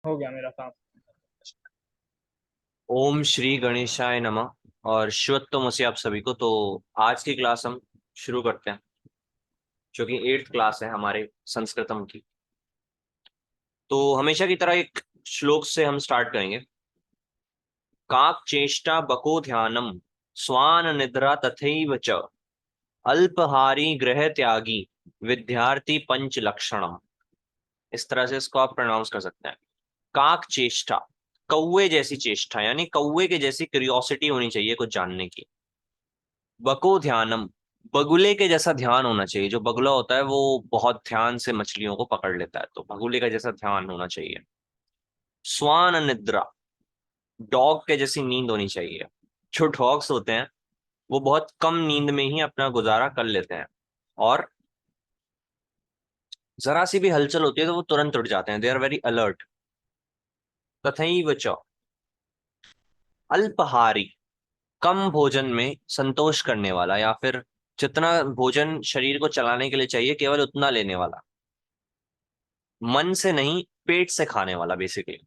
हो गया मेरा काम। ओम श्री गणेशाय नमः। और शिवत्तमसि आप सभी को। तो आज की क्लास हम शुरू करते हैं, जो कि 8th क्लास है हमारे संस्कृतम की। तो हमेशा की तरह एक श्लोक से हम स्टार्ट करेंगे। काक चेष्टा बको ध्यानम स्वान निद्रा तथैव च अल्पहारी गृह त्यागी विद्यार्थी पंच लक्षणम। इस तरह से इसको आप प्रोनाउंस कर सकते हैं। काक चेष्टा, कौवे जैसी चेष्टा, यानी कौवे के जैसी क्यूरियोसिटी होनी चाहिए कुछ जानने की। बको ध्यानम, बगुले के जैसा ध्यान होना चाहिए। जो बगुला होता है वो बहुत ध्यान से मछलियों को पकड़ लेता है, तो बगुले का जैसा ध्यान होना चाहिए। स्वान निद्रा, डॉग के जैसी नींद होनी चाहिए। जो डॉग्स होते हैं वो बहुत कम नींद में ही अपना गुजारा कर लेते हैं, और जरा सी भी हलचल होती है तो वो तुरंत उठ जाते हैं। They are very alert. तथैव च अल्पहारी, कम भोजन में संतोष करने वाला, या फिर जितना भोजन शरीर को चलाने के लिए चाहिए केवल उतना लेने वाला। मन से नहीं, पेट से खाने वाला बेसिकली।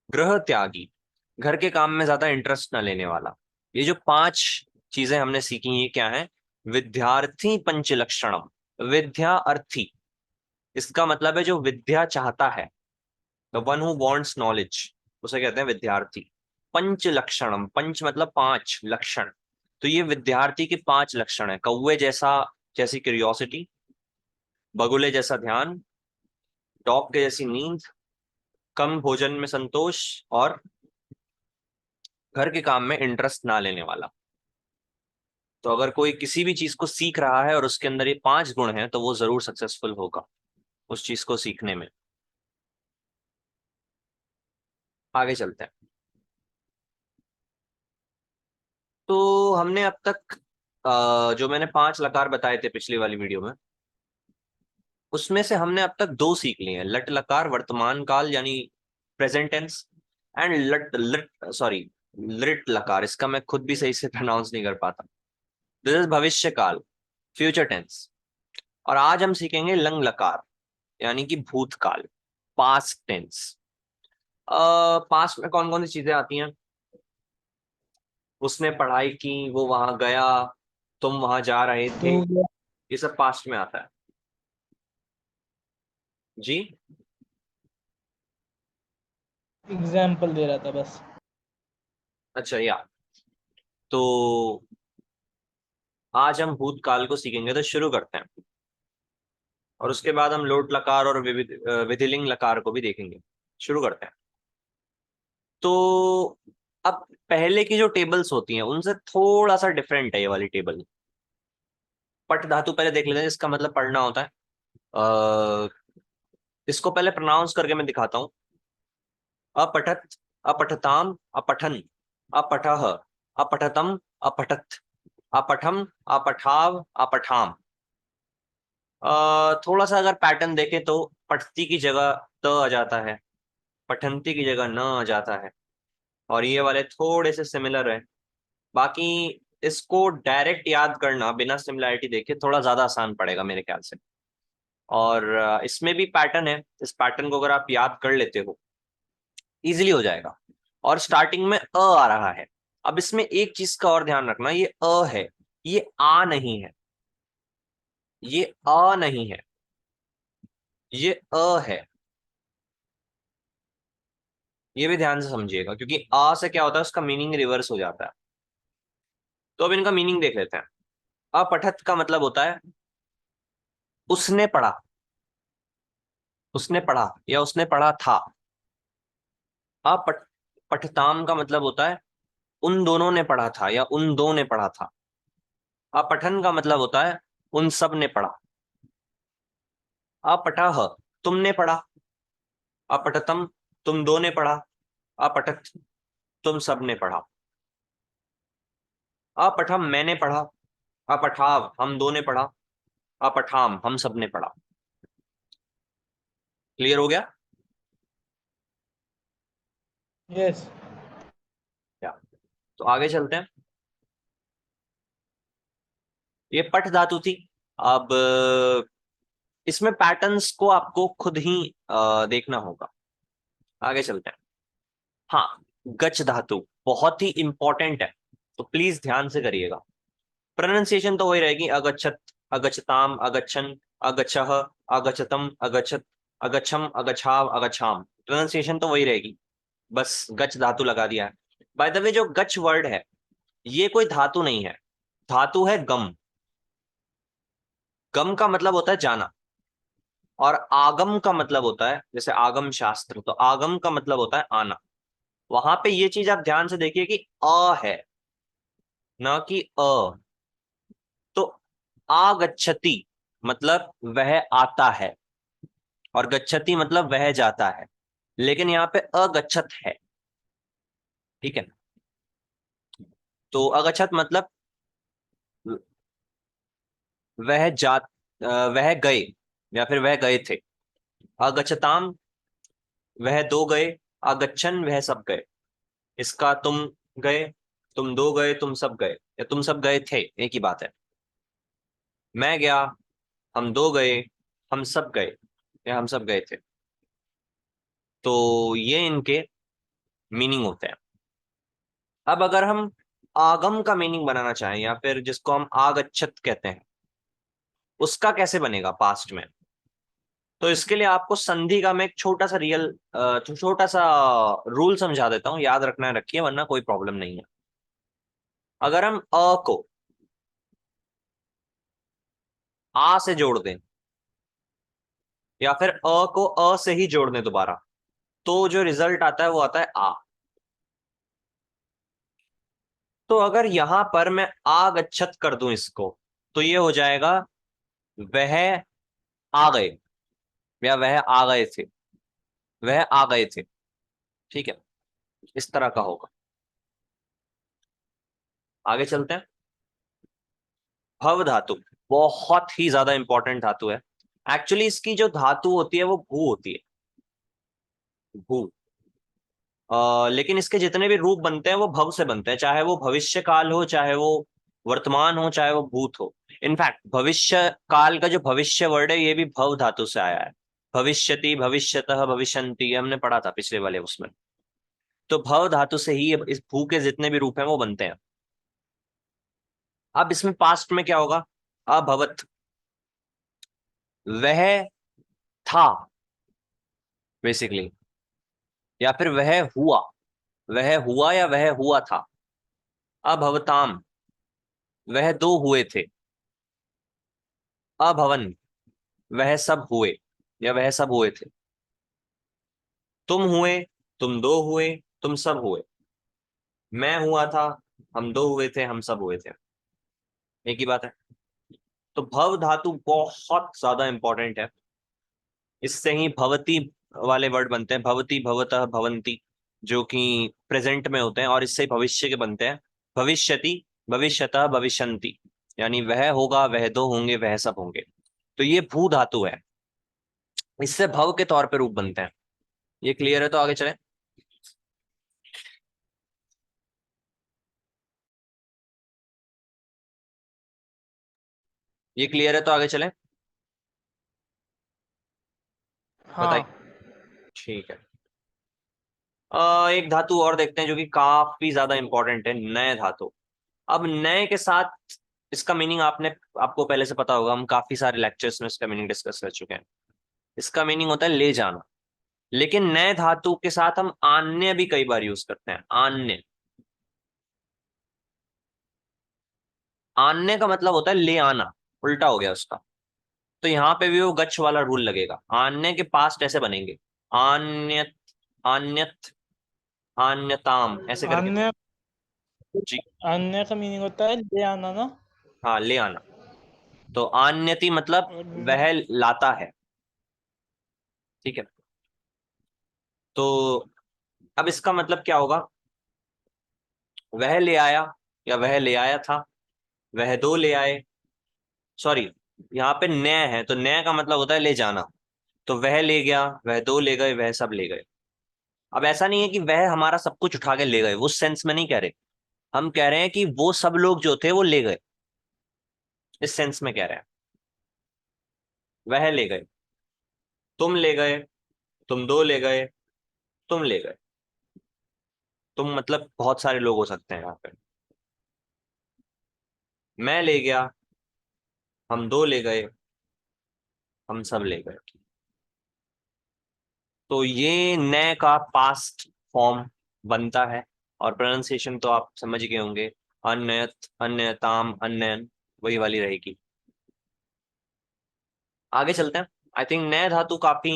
गृह त्यागी, घर के काम में ज्यादा इंटरेस्ट न लेने वाला। ये जो 5 चीजें हमने सीखी, ये क्या है? विद्यार्थी पंच लक्षणम। विद्या अर्थी, इसका मतलब है जो विद्या चाहता है, the one who wants knowledge, उसे कहते हैं विद्यार्थी। पंच लक्षणम, पंच मतलब 5 लक्षण। तो ये विद्यार्थी के 5 लक्षण है। कौवे जैसा, जैसी क्यूरियोसिटी, बगुले जैसा ध्यान, डॉग के जैसी नींद, कम भोजन में संतोष, और घर के काम में इंटरेस्ट ना लेने वाला। तो अगर कोई किसी भी चीज को सीख रहा है और उसके अंदर ये 5 गुण हैं तो वो जरूर सक्सेसफुल होगा उस चीज को सीखने में। आगे चलते हैं। तो हमने अब तक जो मैंने 5 लकार बताए थे पिछली वाली वीडियो में, उसमें से हमने अब तक 2 सीख लिए हैं। लट लकार वर्तमान काल यानी प्रेजेंट टेंस, एंड लट लट सॉरी लिट लकार, इसका मैं खुद भी सही से प्रोनाउंस नहीं कर पाता। दिस इज भविष्य काल, फ्यूचर टेंस। और आज हम सीखेंगे लंग लकार, यानी कि भूतकाल, पास्ट टेंस। पास्ट में कौन कौन सी चीजें आती हैं? उसने पढ़ाई की, वो वहां गया, तुम वहां जा रहे थे, हो गया। ये सब पास्ट में आता है जी। एग्जाम्पल दे रहा था बस। अच्छा, या तो आज हम भूतकाल को सीखेंगे, तो शुरू करते हैं। और उसके बाद हम लोट लकार और विधिलिंग लकार को भी देखेंगे। शुरू करते हैं। तो अब पहले की जो टेबल्स होती हैं उनसे थोड़ा सा डिफरेंट है ये वाली टेबल। पट धातु पहले देख लेते हैं, इसका मतलब पढ़ना होता है। अ, इसको पहले प्रोनाउंस करके मैं दिखाता हूँ। अपठत, अपठताम, अपठन, अपठः, अपठतम, अपठत, अपठम, अपठाव, अपठाम। थोड़ा सा अगर पैटर्न देखें तो पठती की जगह त आ जाता है, पठंती की जगह न आ जाता है, और ये वाले थोड़े से सिमिलर है। बाकी इसको डायरेक्ट याद करना बिना सिमिलैरिटी देखे थोड़ा ज्यादा आसान पड़ेगा मेरे ख्याल से। और इसमें भी पैटर्न है, इस पैटर्न को अगर आप याद कर लेते हो इजीली हो जाएगा। और स्टार्टिंग में आ रहा है। अब इसमें एक चीज का और ध्यान रखना, ये है, ये आ नहीं है। ये नहीं है, ये है। ये भी ध्यान से समझिएगा, क्योंकि आ से क्या होता है, उसका मीनिंग रिवर्स हो जाता है। तो अब इनका मीनिंग देख लेते हैं। अपठत का मतलब होता है उसने पढ़ा, उसने पढ़ा या उसने पढ़ा था। अपठ पठताम का मतलब होता है उन दोनों ने पढ़ा था या उन दो ने पढ़ा था। अपठन का मतलब होता है उन सब ने पढ़ा। अपठः, तुमने पढ़ा। अपठतम, तुम दो ने पढ़ा। अपठत, तुम सब ने पढ़ा। अपठम, मैंने पढ़ा। अपठाव, हम दो ने पढ़ा। अपठाम, हम सब ने पढ़ा। क्लियर हो गया यस। क्या? तो आगे चलते हैं। ये पठ धातु थी। अब इसमें पैटर्न्स को आपको खुद ही देखना होगा। आगे चलते हैं। हाँ, गच धातु बहुत ही इंपॉर्टेंट है, तो प्लीज ध्यान से करिएगा। प्रोनाउंसिएशन तो वही रहेगी, अगच्छत, अगच्छताम, अगच्छन, अगच्छह, अगच्छतम, अगच्छत, अगच्छम, अगच्छाव, अगच्छाम। प्रोनाउंसिएशन तो वही रहेगी, बस गच धातु लगा दिया है। बाय द वे, जो गच वर्ड है ये कोई धातु नहीं है, धातु है गम। गम का मतलब होता है जाना, और आगम का मतलब होता है, जैसे आगम शास्त्र, तो आगम का मतलब होता है आना। वहां पे ये चीज आप ध्यान से देखिए कि अ है, ना कि अ। तो आगच्छति मतलब वह आता है, और गच्छति मतलब वह जाता है, लेकिन यहाँ पे अगच्छत है। ठीक है, तो अगच्छत मतलब वह वह गए, या फिर वह गए थे। अगच्छताम वह दो गए, अगच्छन वह सब गए। इसका तुम गए, तुम दो गए, तुम सब गए, या तुम सब गए थे, एक ही बात है। मैं गया, हम दो गए, हम सब गए, या हम सब गए थे। तो ये इनके मीनिंग होते हैं। अब अगर हम आगम का मीनिंग बनाना चाहें, या फिर जिसको हम आगच्छत कहते हैं, उसका कैसे बनेगा पास्ट में, तो इसके लिए आपको संधि का मैं एक छोटा सा रूल समझा देता हूँ, याद रखना है, रखिए, वरना कोई प्रॉब्लम नहीं है। अगर हम अ को आ से जोड़ दें, या फिर अ को अ से ही जोड़ दें दोबारा, तो जो रिजल्ट आता है वो आता है आ। तो अगर यहां पर मैं आगच्छत कर दूं इसको, तो ये हो जाएगा वह आ गए, या वह आ गए थे, वह आ गए थे। ठीक है, इस तरह का होगा। आगे चलते हैं। भव धातु बहुत ही ज्यादा इंपॉर्टेंट धातु है। एक्चुअली इसकी जो धातु होती है वो भू होती है, भू। लेकिन इसके जितने भी रूप बनते हैं वो भव से बनते हैं, चाहे वो भविष्य काल हो, चाहे वो वर्तमान हो, चाहे वो भूत हो। इनफैक्ट भविष्य काल का जो भविष्य वर्ड है ये भी भव धातु से आया है। भविष्यति, भविष्यतः, भविष्यन्ति, ये हमने पढ़ा था पिछले वाले उसमें। तो भव धातु से ही इस भू के जितने भी रूप हैं वो बनते हैं। अब इसमें पास्ट में क्या होगा? अभवत, वह था बेसिकली, या फिर वह हुआ या वह हुआ था। अभवताम वह दो हुए थे। अभवन वह सब हुए, या वह सब हुए थे। तुम हुए, तुम दो हुए, तुम सब हुए। मैं हुआ था, हम दो हुए थे, हम सब हुए थे। एक ही बात है। तो भव धातु बहुत ज्यादा इंपॉर्टेंट है। इससे ही भवती वाले वर्ड बनते हैं, भवती, भवतः, भवंती, जो कि प्रेजेंट में होते हैं, और इससे ही भविष्य के बनते हैं। भविष्यति, भविष्यतः, भविष्यन्ति, यानी वह होगा, वह दो होंगे, वह सब होंगे। तो ये भू धातु है, इससे भव के तौर पे रूप बनते हैं। ये क्लियर है? तो आगे चलें। ये क्लियर है? तो आगे चलें, बताइए। हाँ। ठीक है। एक धातु और देखते हैं जो कि काफी ज्यादा इंपॉर्टेंट है, नए धातु। अब नए के साथ इसका मीनिंग आपको पहले से पता होगा, हम काफी सारे लेक्चर्स में इसका मीनिंग डिस्कस कर चुके हैं। इसका मीनिंग होता है ले जाना। लेकिन नए धातु के साथ हम आन्य भी कई बार यूज करते हैं। आन्य, आन्य का मतलब होता है ले आना, उल्टा हो गया उसका। तो यहाँ पे भी वो गच्छ वाला रूल लगेगा। आन्य के पास्ट ऐसे बनेंगे, आन्यत, आन्यत, आन्यताम, ऐसे करके। अन्य, जी, अन्य का मीनिंग होता है ले आना ना। हाँ, ले आना। तो आन्यति मतलब और वह लाता है। ठीक है, तो अब इसका मतलब क्या होगा? वह ले आया, या वह ले आया था, वह दो ले आए। सॉरी, यहाँ पे न है, तो न का मतलब होता है ले जाना। तो वह ले गया, वह दो ले गए, वह सब ले गए। अब ऐसा नहीं है कि वह हमारा सब कुछ उठा के ले गए, उस सेंस में नहीं कह रहे। हम कह रहे हैं कि वो सब लोग जो थे वो ले गए, इस सेंस में कह रहे हैं। वह ले गए, तुम ले गए, तुम दो ले गए, तुम ले गए। तुम मतलब बहुत सारे लोग हो सकते हैं यहाँ पे। मैं ले गया, हम दो ले गए, हम सब ले गए। तो ये न का पास्ट फॉर्म बनता है, और प्रोनाउंसिएशन तो आप समझ गए होंगे, अन्यत, अन्यताम, अन्यन, वही वाली रहेगी। आगे चलते हैं। आई थिंक नए धातु काफी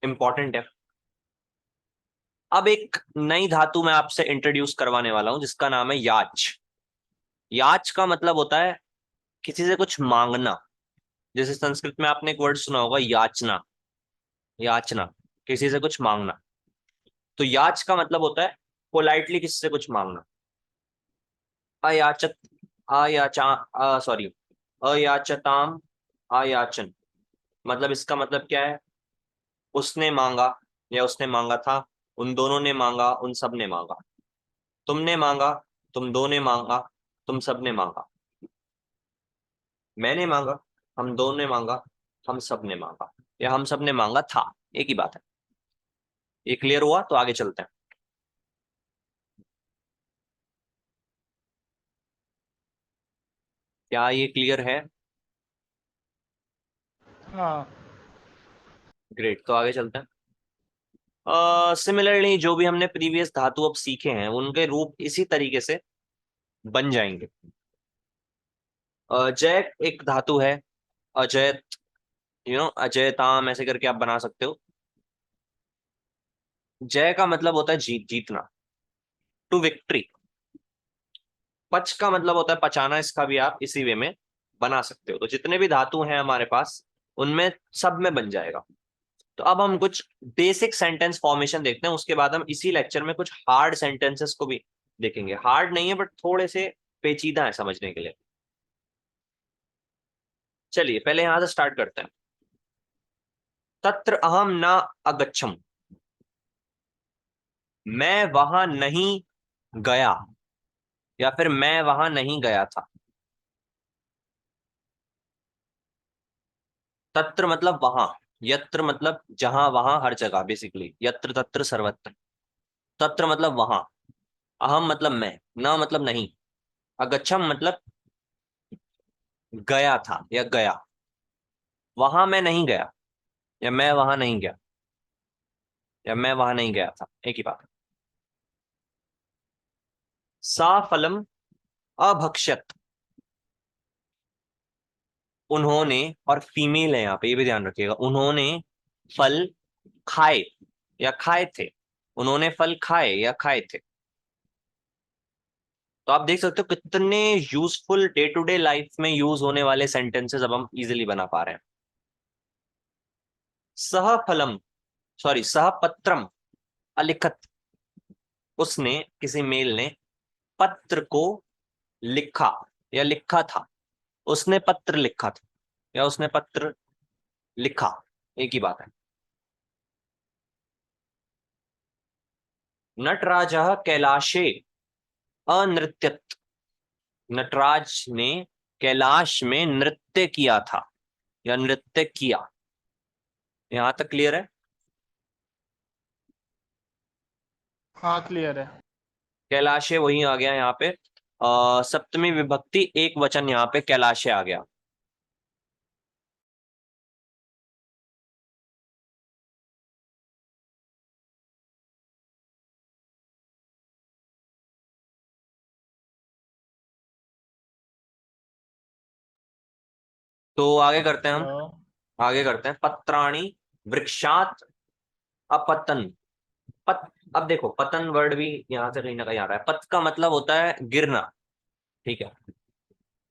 इंपॉर्टेंट है। अब एक नई धातु मैं आपसे इंट्रोड्यूस करवाने वाला हूं जिसका नाम है याच। याच का मतलब होता है किसी से कुछ मांगना। जैसे संस्कृत में आपने एक वर्ड सुना होगा याचना। याचना, किसी से कुछ मांगना। तो याच का मतलब होता है पोलाइटली किसी से कुछ मांगना। अयाचत, अयाचा, सॉरी, अयाचताम, अयाचन। मतलब इसका मतलब क्या है? उसने मांगा या उसने मांगा था, उन दोनों ने मांगा, उन सब ने मांगा। तुमने मांगा, तुम दो ने मांगा, तुम सब ने मांगा। मैंने मांगा, हम दो ने मांगा, हम सब ने मांगा, या हम सब ने मांगा था, एक ही बात है। ये क्लियर हुआ? तो आगे चलते हैं। क्या ये क्लियर है? हाँ। ग्रेट, तो आगे चलते हैं। सिमिलरली जो भी हमने प्रीवियस धातु अब सीखे हैं उनके रूप इसी तरीके से बन जाएंगे। जय एक धातु है, अजय, अजयताम, ऐसे करके आप बना सकते हो। जय का मतलब होता है जीत, जीतना, टू विक्ट्री। पच का मतलब होता है पचाना, इसका भी आप इसी वे में बना सकते हो। तो जितने भी धातु हैं हमारे पास उनमें सब में बन जाएगा। तो अब हम कुछ बेसिक सेंटेंस फॉर्मेशन देखते हैं, उसके बाद हम इसी लेक्चर में कुछ हार्ड सेंटेंसेस को भी देखेंगे। हार्ड नहीं है बट थोड़े से पेचीदा है समझने के लिए। चलिए पहले यहां से स्टार्ट करते हैं। तत्र अहम न अगच्छम, मैं वहां नहीं गया, या फिर मैं वहां नहीं गया था। तत्र मतलब वहां, यत्र मतलब जहां, वहां हर जगह, बेसिकली यत्र तत्र सर्वत्र। तत्र मतलब वहां, अहम मतलब मैं, न मतलब नहीं, अगच्छम मतलब गया था या गया। वहां मैं नहीं गया, या मैं वहां नहीं गया, या मैं वहां नहीं गया था, एक ही बात है। सा फलम अभक्षत, उन्होंने, और फीमेल है यहाँ पे, ये भी ध्यान रखिएगा, उन्होंने फल खाए या खाए थे। उन्होंने फल खाए या खाए थे। तो आप देख सकते हो कितने useful day to day life में यूज होने वाले सेंटेंसेस अब हम इजिली बना पा रहे हैं। सह फलम, सॉरी, सह पत्रम अलिखत, उसने, किसी मेल ने पत्र को लिखा या लिखा था। उसने पत्र लिखा था या उसने पत्र लिखा, एक ही बात है। नटराजः कैलाशे अनृत्यत, नटराज ने कैलाश में नृत्य किया था या नृत्य किया। यहां तक क्लियर है? हाँ, क्लियर है। कैलाशे वही आ गया यहाँ पे। सप्तमी विभक्ति एक वचन यहाँ पे कैलाशे आ गया। तो आगे करते हैं हम। हेलो। आगे करते हैं। पत्राणि वृक्षात अपतन। पत, अब देखो पतन वर्ड भी यहाँ से कहीं ना कहीं आ रहा है। पत का मतलब होता है गिरना, ठीक है।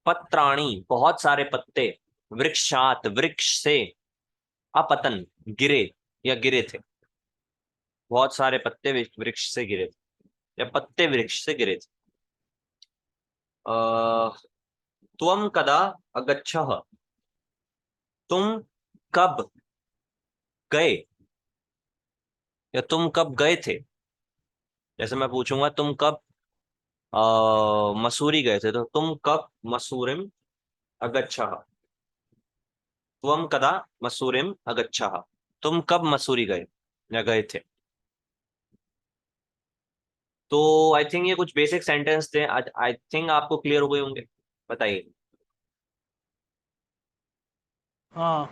पत्राणि बहुत सारे पत्ते, वृक्षात वृक्ष से, अपतन गिरे या गिरे थे। बहुत सारे पत्ते वृक्ष से गिरे थे, या पत्ते वृक्ष से गिरे थे। त्वम कदा अगच्छः, तुम कब गए, या तुम कब गए थे। जैसे मैं पूछूंगा तुम कब मसूरी गए थे, तो तुम कब मसूरिम अगच्छः। त्वम कदा मसूरिम अगच्छः, तुम कब मसूरी गए या गए थे। तो आई थिंक ये कुछ बेसिक सेंटेंस थे, आई थिंक आपको क्लियर हो गए होंगे। बताइए। हाँ।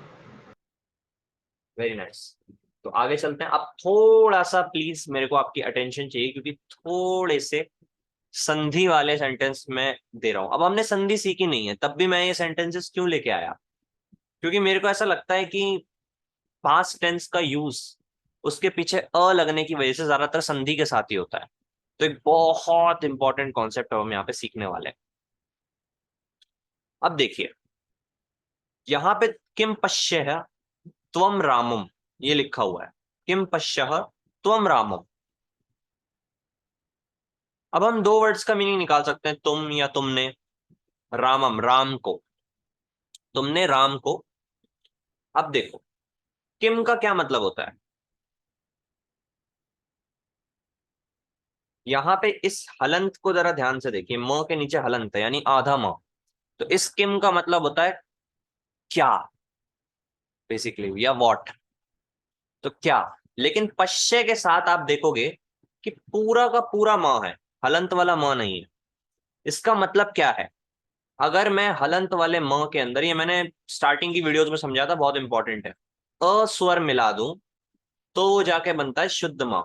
Very nice. तो आगे चलते हैं। अब थोड़ा सा प्लीज मेरे को आपकी अटेंशन चाहिए, क्योंकि थोड़े से संधि वाले सेंटेंस मैं दे रहा हूं। अब हमने संधि सीखी नहीं है, तब भी मैं ये सेंटेंसेस क्यों लेके आया? क्योंकि मेरे को ऐसा लगता है कि पास्ट टेंस का यूज उसके पीछे अ लगने की वजह से ज्यादातर संधि के साथ ही होता है। तो एक बहुत इंपॉर्टेंट कॉन्सेप्ट हम यहाँ पे सीखने वाले हैं। अब देखिए, यहाँ पे किम पश्य त्वम रामम, ये लिखा हुआ है। किम पश्य त्वम रामम। अब हम दो वर्ड्स का मीनिंग निकाल सकते हैं, तुम या तुमने। रामम, राम को। तुमने राम को। अब देखो, किम का क्या मतलब होता है? यहाँ पे इस हलंत को जरा ध्यान से देखिए, म के नीचे हलंत है यानी आधा म। तो इस किम का मतलब होता है क्या, बेसिकली, या वॉट। तो क्या। लेकिन पश्य के साथ आप देखोगे कि पूरा का पूरा म है, हलंत वाला म नहीं है। इसका मतलब क्या है? अगर मैं हलंत वाले म के अंदर, ये मैंने स्टार्टिंग की वीडियोस में समझा था, बहुत इंपॉर्टेंट है, अ स्वर मिला दूं तो वो जाके बनता है शुद्ध म।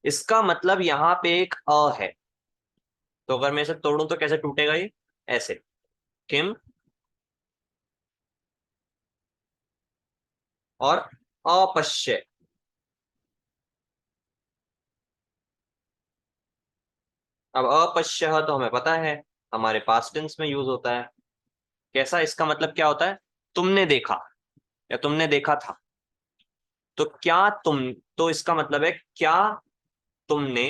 इसका मतलब यहाँ पे एक अ है। तो अगर मैं इसे तोड़ूं तो कैसे टूटेगा ये? ऐसे। किम और अपश्य। अब अपश्य तो हमें पता है, हमारे पास्ट टेंस में यूज होता है। कैसा? इसका मतलब क्या होता है? तुमने देखा या तुमने देखा था। तो क्या तुम, तो इसका मतलब है क्या तुमने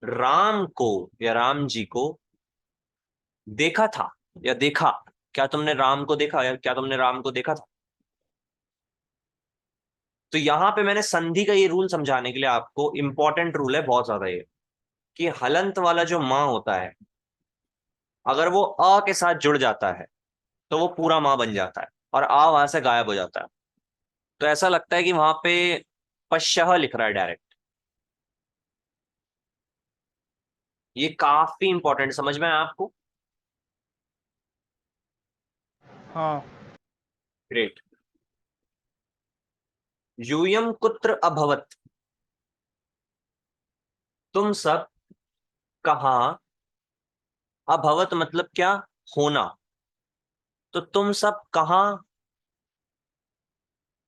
राम को या राम जी को देखा था या देखा। क्या तुमने राम को देखा या क्या तुमने राम को देखा था। तो यहां पे मैंने संधि का ये रूल समझाने के लिए आपको, इंपॉर्टेंट रूल है बहुत ज्यादा ये, कि हलंत वाला जो माँ होता है, अगर वो अ के साथ जुड़ जाता है तो वो पूरा माँ बन जाता है, और आ वहां से गायब हो जाता है। तो ऐसा लगता है कि वहां पे पश्यः लिख रहा है डायरेक्ट। ये काफी इंपॉर्टेंट, समझ में आया आपको? हाँ। ग्रेट। यूयम कुत्र अभवत। तुम सब कहाँ, अभवत मतलब क्या? होना। तो तुम सब कहाँ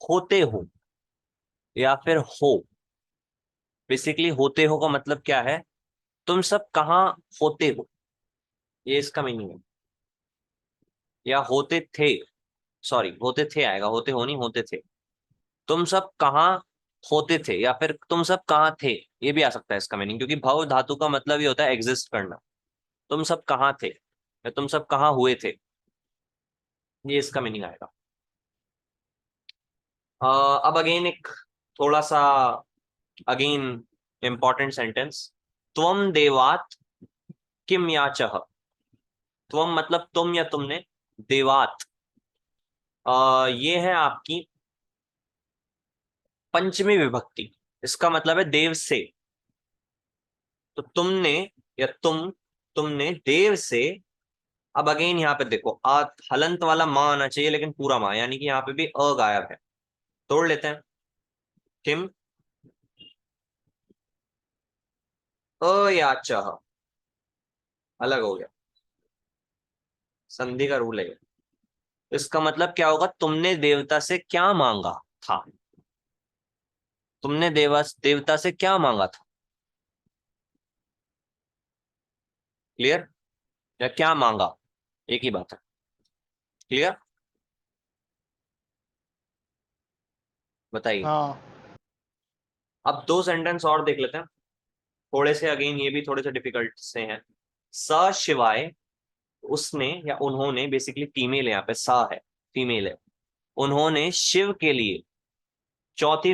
होते हो या फिर हो। बेसिकली होते हो का मतलब क्या है? तुम सब कहाँ होते हो, ये इसका मीनिंग है। या होते थे, सॉरी, होते थे आएगा, होते हो नहीं, होते थे। तुम सब कहाँ होते थे या फिर तुम सब कहाँ थे, ये भी आ सकता है इसका मीनिंग, क्योंकि भव धातु का मतलब ही होता है एग्जिस्ट करना। तुम सब कहाँ थे या तुम सब कहाँ हुए थे, ये इसका मीनिंग आएगा। अब अगेन एक थोड़ा सा, अगेन इंपॉर्टेंट सेंटेंस। त्वम देवात किम याचः। त्वम मतलब तुम या तुमने, देवात ये है आपकी पंचमी विभक्ति। इसका मतलब है देव से। तो तुमने या तुमने देव से। अब अगेन यहाँ पे देखो, हलंत वाला माँ आना चाहिए, लेकिन पूरा माँ, यानी कि यहाँ पे भी अ गायब है। तोड़ लेते हैं। किम अयाचः, अलग हो गया, संधि का रूल है ये। तो इसका मतलब क्या होगा? तुमने देवता से क्या मांगा था। तुमने देवता से क्या मांगा था। क्लियर? या क्या मांगा, एक ही बात है। क्लियर? बताइए। हाँ। अब दो सेंटेंस और देख लेते हैं, थोड़े से, अगेन ये भी थोड़े से डिफिकल्ट से हैं। स शिवाय, उसने या उन्होंने, बेसिकली फीमेल है, यहाँ पे सा है, फीमेल है। उन्होंने शिव के लिए, चौथी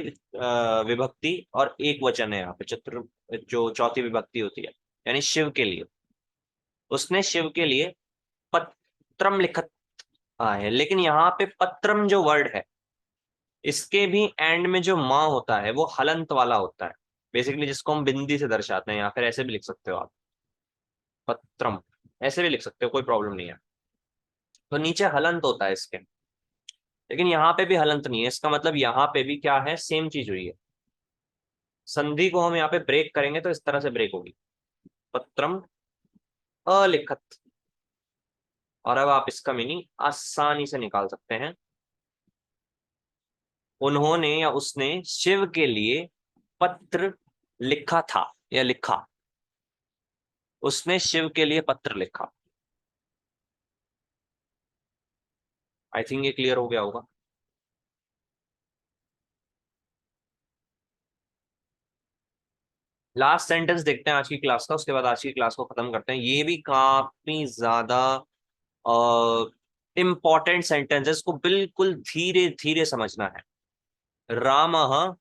विभक्ति और एक वचन है यहाँ पे, चतुर, जो चौथी विभक्ति होती है, यानी शिव के लिए। उसने शिव के लिए पत्रम लिखत है, लेकिन यहाँ पे पत्रम जो वर्ड है, इसके भी एंड में जो माँ होता है वो हलंत वाला होता है। बेसिकली जिसको हम बिंदी से दर्शाते हैं, या फिर ऐसे भी लिख सकते हो आप, पत्रम, ऐसे भी लिख सकते हो, कोई प्रॉब्लम नहीं है। तो नीचे हलंत होता है इसके, लेकिन यहाँ पे भी हलंत नहीं है, इसका मतलब यहाँ पे भी क्या है, सेम चीज हुई है। संधि को हम यहाँ पे ब्रेक करेंगे तो इस तरह से ब्रेक होगी, पत्रम अलिखत। और अब आप इसका मीनिंग आसानी से निकाल सकते हैं। उन्होंने या उसने शिव के लिए पत्र लिखा था, या लिखा, उसने शिव के लिए पत्र लिखा। आई थिंक ये क्लियर हो गया होगा। लास्ट सेंटेंस देखते हैं आज की क्लास का, उसके बाद आज की क्लास को खत्म करते हैं। ये भी काफी ज्यादा इंपॉर्टेंट सेंटेंसेस को बिल्कुल धीरे धीरे समझना है। रामः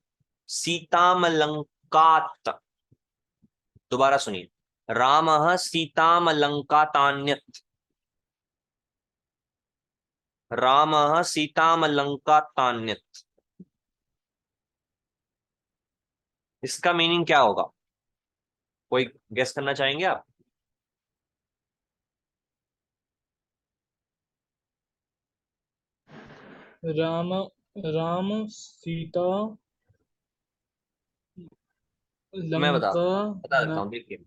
सीतामलंकात, दोबारा सुनिए, रामः सीतामलंकातान्यत, रामः सीतामलंकातान्यत। इसका मीनिंग क्या होगा, कोई गेस करना चाहेंगे आप? राम राम सीता मैं लंका बता देता न। हूँ, देखिए,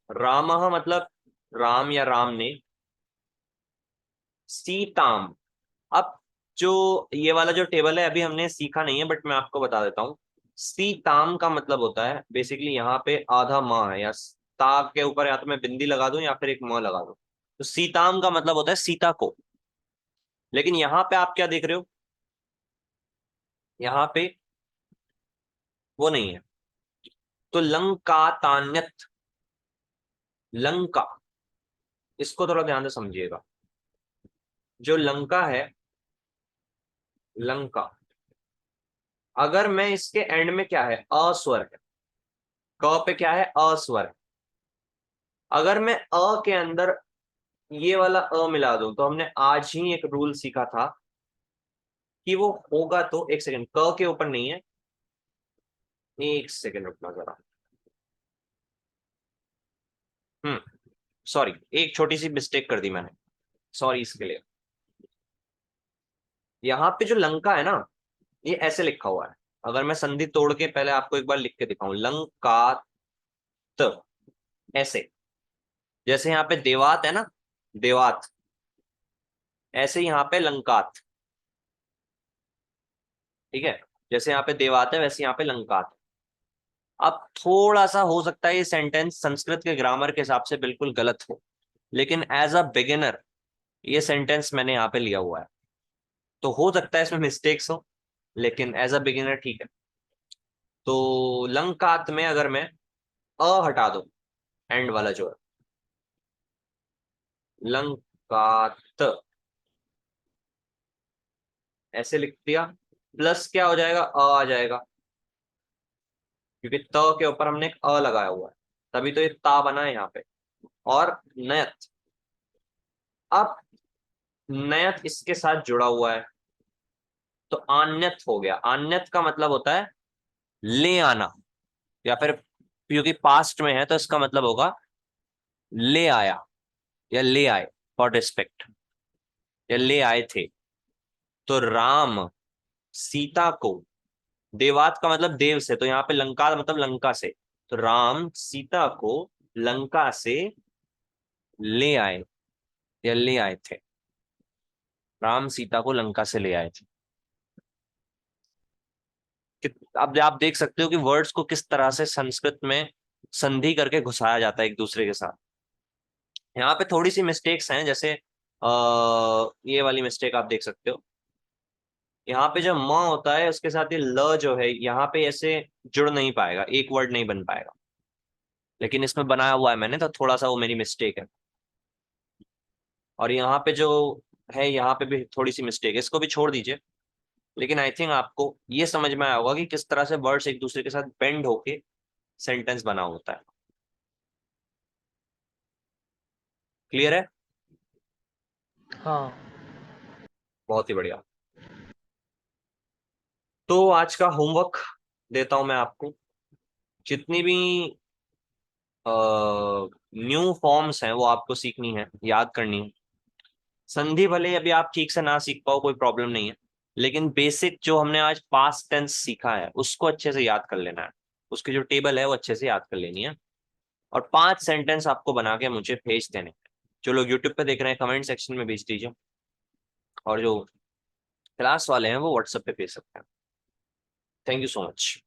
रामः मतलब राम या राम ने, सीताम, अब जो ये वाला जो टेबल है अभी हमने सीखा नहीं है, बट मैं आपको बता देता हूँ। सीताम का मतलब होता है बेसिकली, यहाँ पे आधा माँ है, या ता के ऊपर या तो मैं बिंदी लगा दूं या फिर एक म लगा दूं, तो सीताम का मतलब होता है सीता को। लेकिन यहाँ पे आप क्या देख रहे हो, यहाँ पे वो नहीं है। तो लंका तान्यत, लंका, इसको थोड़ा ध्यान से समझिएगा। जो लंका है, लंका, अगर मैं इसके एंड में क्या है, अस्वर है, क पे क्या है, अस्वर है, अगर मैं अ के अंदर ये वाला अ मिला दूं, तो हमने आज ही एक रूल सीखा था कि वो होगा, तो एक सेकंड, क के ऊपर नहीं है, एक सेकंड रुकना जरा। हम्म, सॉरी, एक छोटी सी मिस्टेक कर दी मैंने, सॉरी इसके लिए। यहाँ पे जो लंका है ना, ये ऐसे लिखा हुआ है। अगर मैं संधि तोड़ के पहले आपको एक बार लिख के दिखाऊं, लंका त, ऐसे, जैसे यहाँ पे देवात है ना, देवात, ऐसे यहाँ पे लंकात, ठीक है, जैसे यहाँ पे देवात है वैसे यहाँ पे लंकात। अब थोड़ा सा हो सकता है ये सेंटेंस संस्कृत के ग्रामर के हिसाब से बिल्कुल गलत हो, लेकिन एज अ बिगिनर ये सेंटेंस मैंने यहाँ पे लिया हुआ है, तो हो सकता है इसमें मिस्टेक्स हो, लेकिन एज अ बिगिनर ठीक है। तो लंकात में अगर मैं अ हटा दूं, एंड वाला जो है, लंकात, ऐसे लिख दिया, प्लस क्या हो जाएगा, आ जाएगा, क्योंकि त के ऊपर हमने एक अ लगाया हुआ है, तभी तो ये ता बना है यहाँ पे। और नयत, अब नयत इसके साथ जुड़ा हुआ है, तो आन्यत हो गया। आन्यत का मतलब होता है ले आना, या फिर क्योंकि पास्ट में है तो इसका मतलब होगा ले आया, या ले आए, फॉर रिस्पेक्ट, या ले आए थे। तो राम सीता को, देवात का मतलब देव से, तो यहाँ पे लंका मतलब लंका से, तो राम सीता को लंका से ले आए, या ले आए थे, राम सीता को लंका से ले आए थे। अब आप देख सकते हो कि वर्ड्स को किस तरह से संस्कृत में संधि करके घुसाया जाता है एक दूसरे के साथ। यहाँ पे थोड़ी सी मिस्टेक्स हैं, जैसे ये वाली मिस्टेक आप देख सकते हो, यहाँ पे जो म होता है उसके साथ ये ल जो है यहाँ पे ऐसे जुड़ नहीं पाएगा, एक वर्ड नहीं बन पाएगा, लेकिन इसमें बनाया हुआ है मैंने, तो थोड़ा सा वो मेरी मिस्टेक है। और यहाँ पे जो है, यहाँ पे भी थोड़ी सी मिस्टेक है, इसको भी छोड़ दीजिए। लेकिन आई थिंक आपको ये समझ में आया होगा कि किस तरह से वर्ड्स एक दूसरे के साथ बेंड होके सेंटेंस बना होता है। क्लियर है? हाँ। बहुत ही बढ़िया। तो आज का होमवर्क देता हूं मैं आपको, जितनी भी न्यू फॉर्म्स हैं वो आपको सीखनी है, याद करनी है। संधि भले अभी आप ठीक से ना सीख पाओ, कोई प्रॉब्लम नहीं है, लेकिन बेसिक जो हमने आज पास्ट टेंस सीखा है उसको अच्छे से याद कर लेना है। उसकी जो टेबल है वो अच्छे से याद कर लेनी है। और 5 सेंटेंस आपको बना के मुझे भेज देने हैं। जो लोग यूट्यूब पे देख रहे हैं कमेंट सेक्शन में भेज दीजिए, और जो क्लास वाले हैं वो व्हाट्सएप पे भेज सकते हैं। Thank you so much.